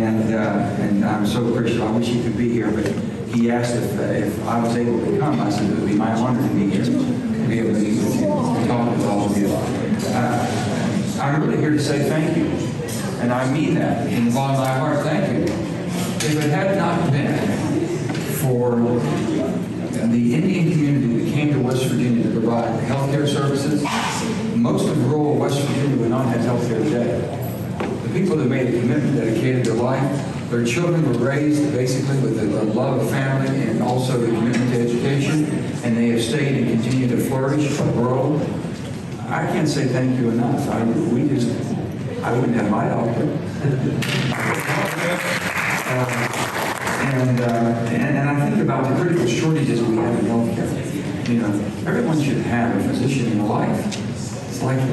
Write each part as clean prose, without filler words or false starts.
and I'm so appreciative. I wish he could be here, but he asked if I was able to come. I said it would be my honor to be here, to be able to meet with you, and talk with all of you. I'm really here to say thank you, and I mean that in the bottom of my heart. Thank you. If it had not been for the Indian community that came to West Virginia to provide health care services, most of rural West Virginia would not have health care today. The people that made a commitment, dedicated their life, their children were raised basically with the love of family and also the commitment to education, and they have stayed and continue to flourish and grow. I can't say thank you enough. I wouldn't have my doctor. And I think about the critical shortages we have in healthcare. You know, everyone should have a physician in their life.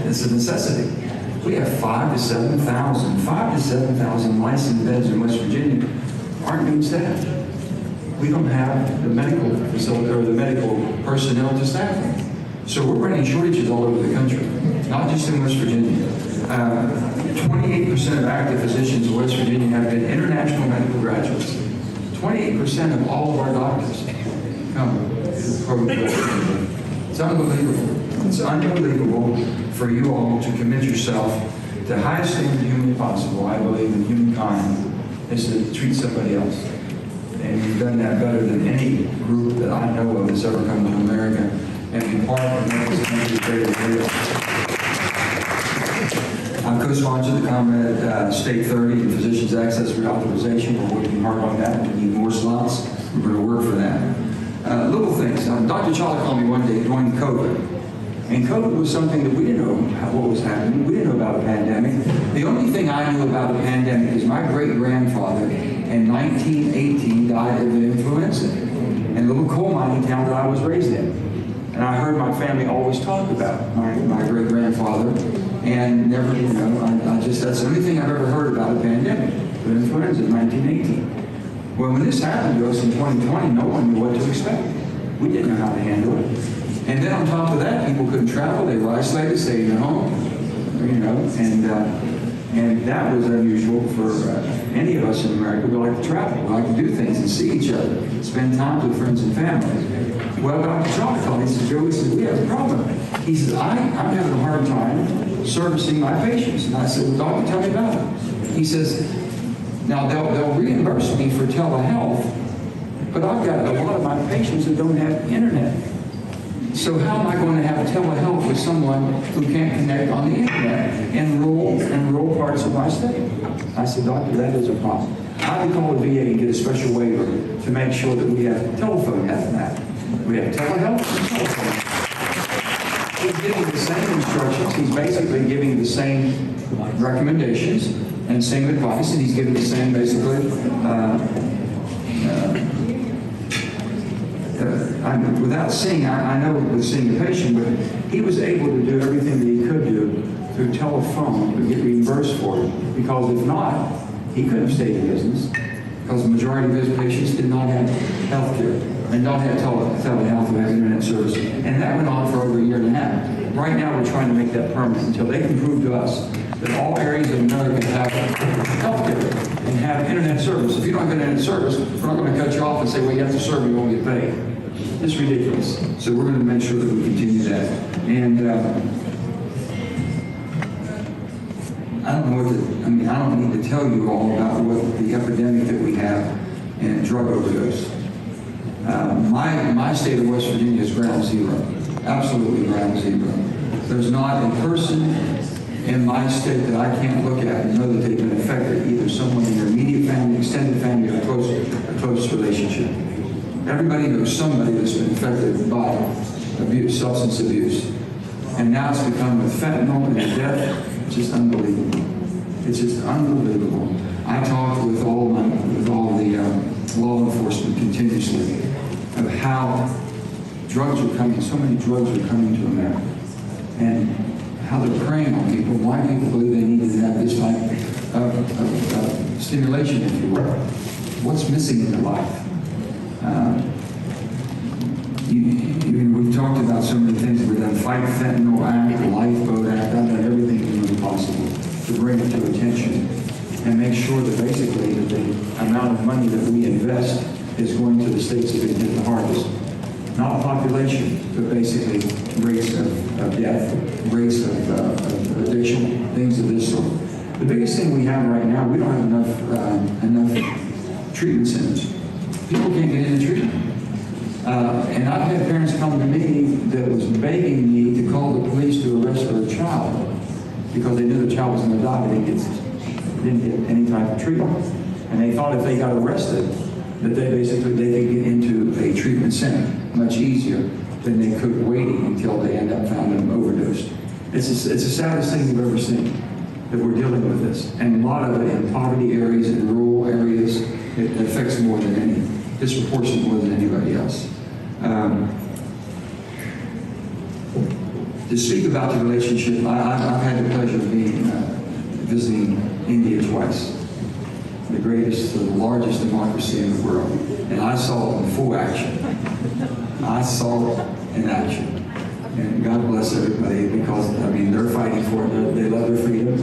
It's a necessity. We have 5,000 to 7,000 licensed beds in West Virginia aren't being staffed. We don't have the medical facility or the medical personnel to staff them. So we're running shortages all over the country, not just in West Virginia. 28% of active physicians in West Virginia have been international medical graduates. 28% of all of our doctors come to the program. It's unbelievable. It's unbelievable for you all to commit yourself to the highest standard humanly possible. I believe in humankind is to treat somebody else. And you've done that better than any group that I know of that's ever come to America and be part of this country's greatest deal. I'm co-sponsor of the ComEd State 30 and Physicians Access Reauthorization. We're working hard on that. We need more slots. We're going to work for that. Little things. Dr. Chawla called me one day during COVID. And COVID was something that we didn't know what was happening. We didn't know about a pandemic. The only thing I knew about a pandemic is my great-grandfather in 1918 died of influenza in a little coal mining town that I was raised in. And I heard my family always talk about my great-grandfather, and never, you know, that's the only thing I've ever heard about a pandemic, the influenza in 1918. Well, when this happened to us in 2020, no one knew what to expect. We didn't know how to handle it. And then on top of that, people couldn't travel, they were isolated, stayed at home, you know, and that was unusual for any of us in America. We like to travel, we like to do things and see each other, spend time with friends and family. Well, Dr. Chawla called me, he said, Joe, he said, we have a problem. He said, I'm having a hard time servicing my patients. And I said, well, doctor, tell me about it. He says, now they'll reimburse me for telehealth, but I've got a lot of my patients that don't have internet. So how am I going to have telehealth with someone who can't connect on the internet in rural parts of my state? I said, doctor, that is a problem. I would call the VA and get a special waiver to make sure that we have telephone that. We have telehealth and telephone. He's giving the same instructions. He's basically giving the same recommendations and same advice, and he's giving the same basically without seeing, I know with seeing the patient, but he was able to do everything that he could do through telephone to get reimbursed for it. Because if not, he couldn't have stayed in business. Because the majority of his patients did not have health care and don't have telehealth or have internet service. And that went on for over a year and a half. Right now, we're trying to make that permanent until they can prove to us that all areas of America have health care and have internet service. If you don't have internet service, we're not going to cut you off and say, well, you have to serve, you won't get paid. It's ridiculous. So we're going to make sure that we continue that. And I don't know I don't need to tell you all about what the epidemic that we have in drug overdose. My state of West Virginia is ground zero, absolutely ground zero. There's not a person in my state that I can't look at and know that they've been affected, either someone in their immediate family, extended family, or a close relationship. Everybody knows somebody that's been affected by abuse, substance abuse. And now it's become with fentanyl and death, it's just unbelievable. It's just unbelievable. I talk with all the law enforcement continuously of how drugs are coming, so many drugs are coming to America, and how they're preying on people, why people believe they need to have this type of stimulation, if you will. What's missing in their life? We've talked about so many things. We've done Fight Fentanyl Act, the Lifeboat Act. I've done everything humanly possible to bring it to attention and make sure that basically population, but basically rates of death, rates of addiction, things of this sort. The biggest thing we have right now, we don't have enough treatment centers. People can't get into treatment. And I've had parents come to me that was begging me to call the police to arrest their child because they knew the child was going to die, but they didn't get any type of treatment. And they thought if they got arrested, that they could get into a treatment center much easier than they could waiting until they end up found them overdosed. It's the saddest thing you've ever seen, that we're dealing with this. And a lot of it in poverty areas and rural areas, it affects more than any, disproportionate more than anybody else. To speak about the relationship, I've had the pleasure of visiting India twice, the greatest, the largest democracy in the world. And I saw it in full action. I saw it in action. And God bless everybody, because, I mean, they're fighting for it. They love their freedom.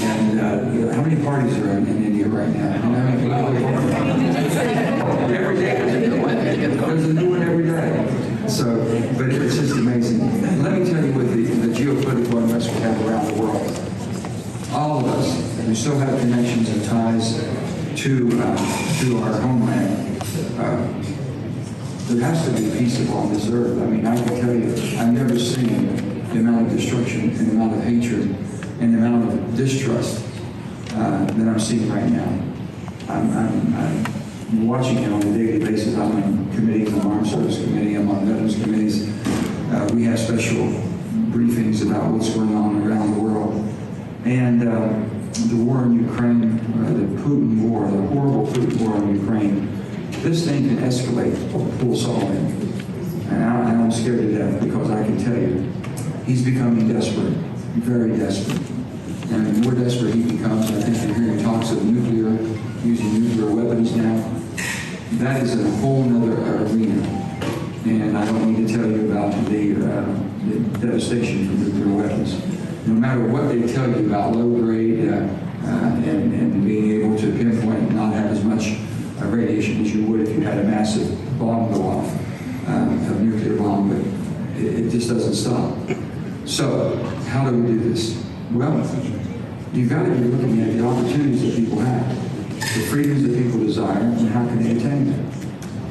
And how many parties are in India right now? Every day. There's a new one every day. So, but it's just amazing. Let me tell you, with the geopolitical unrest we have around the world, all of us, we still have connections and ties to our homeland. There has to be peace upon this earth. I mean, I can tell you, I've never seen the amount of destruction and the amount of hatred and the amount of distrust that I'm seeing right now. I'm watching it on a daily basis. I'm on committees, I'm on Armed Service Committee, I'm on Veterans Committees. We have special briefings about what's going on around the world. And the war in Ukraine, the Putin war, the horrible Putin war in Ukraine, this thing can escalate, pull us all in. And I'm scared to death, because I can tell you, he's becoming desperate, very desperate. And the more desperate he becomes, I think you're hearing talks of using nuclear weapons now. That is a whole other arena. And I don't need to tell you about the devastation from nuclear weapons. No matter what they tell you about low grade and being able to pinpoint and not have as much radiation as you would if you had a massive bomb go off, a nuclear bomb, but it just doesn't stop. So, how do we do this? Well, you've got to be looking at the opportunities that people have, the freedoms that people desire, and how can they attain them.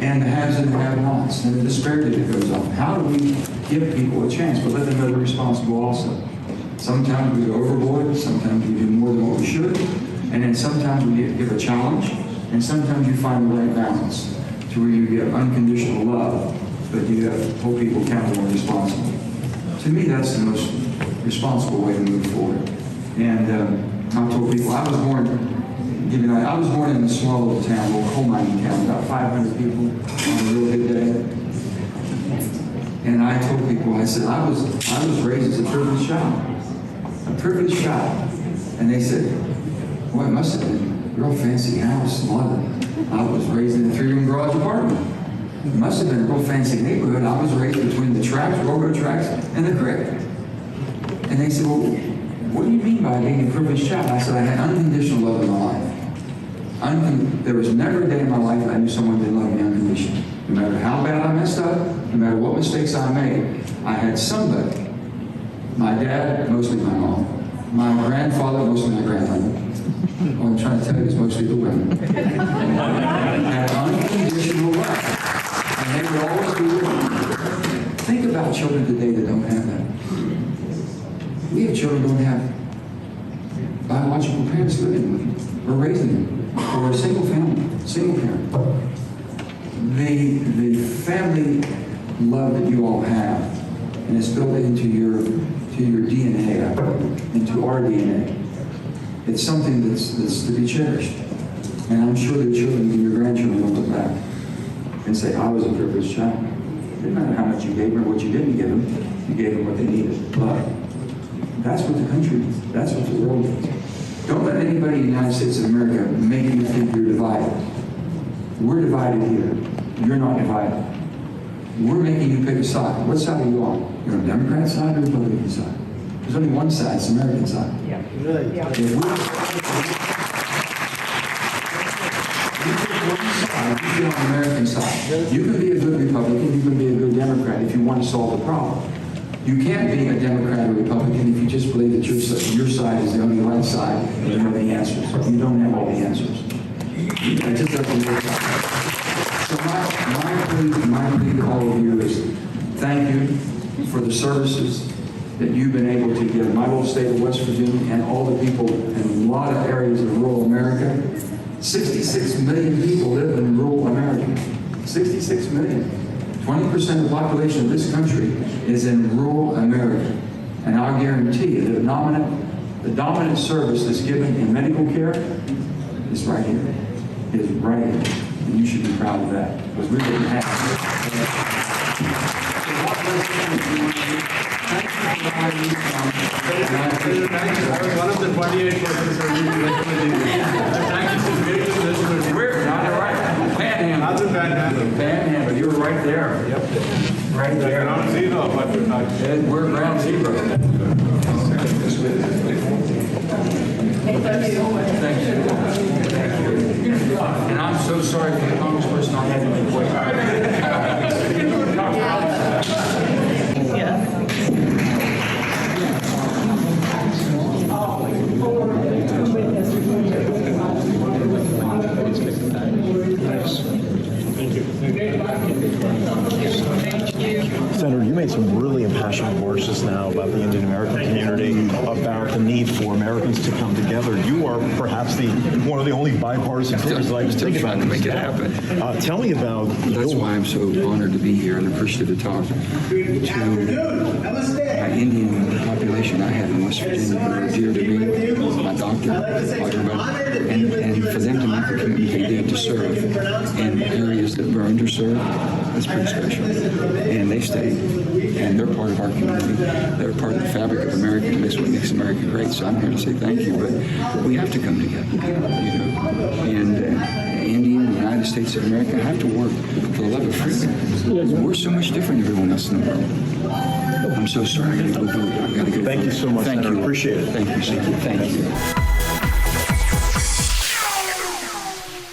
And the haves and the have-nots, and the disparity that goes on. How do we give people a chance, but let them know they're responsible also? Sometimes we go overboard, sometimes we do more than what we should, and then sometimes we give a challenge, and sometimes you find the right balance to where you give unconditional love, but you hold people accountable and responsible. To me, that's the most responsible way to move forward. And I told people, I was born in a small little town, a little coal mining town, about 500 people on a real good day. And I told people, I said, I was raised as a privileged child. A privileged child. And they said, well, it must have been a real fancy house. I was raised in a 3-room garage apartment. It must have been a real fancy neighborhood. I was raised between the tracks, railroad tracks, and the creek. And they said, well, what do you mean by being a privileged child? I said, I had unconditional love in my life. There was never a day in my life I knew someone didn't love me unconditionally. No matter how bad I messed up, no matter what mistakes I made, I had somebody. My dad, mostly my mom. My grandfather, mostly my grandmother. What I'm trying to tell you is mostly the women. Had unconditional love. And they would always be with me. Think about children today that don't have that. We have children who don't have biological parents living with them or raising them. Or a single family, single parent. The family love that you all have, and it's built into your DNA, into our DNA. It's something that's to be cherished. And I'm sure the children and your grandchildren will look back and say, I was a privileged child. It didn't matter how much you gave them or what you didn't give them. You gave them what they needed, love. That's what the country needs. That's what the world needs. Don't let anybody in the United States of America make you think you're divided. We're divided here. You're not divided. We're making you pick a side. What side are you on? You're on the Democrat side or the Republican side? There's only one side, it's the American side. Yeah. Really? Yeah. If we pick side, you get on the American side. You can be a good Republican, you can be a good Democrat if you want to solve the problem. You can't be a Democrat or Republican if you just believe that your side is the only right side and you have the answers. You don't have all the answers. It just doesn't work out. So my plea to all of you is thank you for the services that you've been able to give my little state of West Virginia and all the people in a lot of areas of rural America. 66 million people live in rural America. 66 million. 20% of the population of this country is in rural America. And I'll guarantee you the dominant service that's given in medical care is right here. Is right here. And you should be proud of that. Because we didn't have it. Thank you for having me come. I was one of the 48 persons who really recommended you. Thank you so great to listen to. We're not all right. Panhandle. Not the panhandle. Panhandle. You were right there. Yep. Right there. Ground zero, but we're not. We're ground zero. Thank you. Thank you. And I'm so sorry for the congressperson I had to make wait. Senator, you made some really impassioned remarks just now about the Indian American community, about the need for Americans to come together. You are perhaps one of the only bipartisan figures like Still trying to make it happen. Tell me about. That's why I'm so honored to be here and appreciative to talk to my Indian population I have in West Virginia who are dear to me, my doctor, everybody, and for them to make the commitment they did to serve in areas that were underserved, that's pretty special. And they stayed, and they're part of our community. They're part of the fabric of America, and that's what makes America great. So I'm here to say thank you, but we have to come together, you know. And India and the United States of America have to work for the love of freedom. We're so much different than everyone else in the world. I'm so sorry. I gotta go. Thank you so much, Thank Senator. you. Appreciate it. Thank you, Senator. Thank you.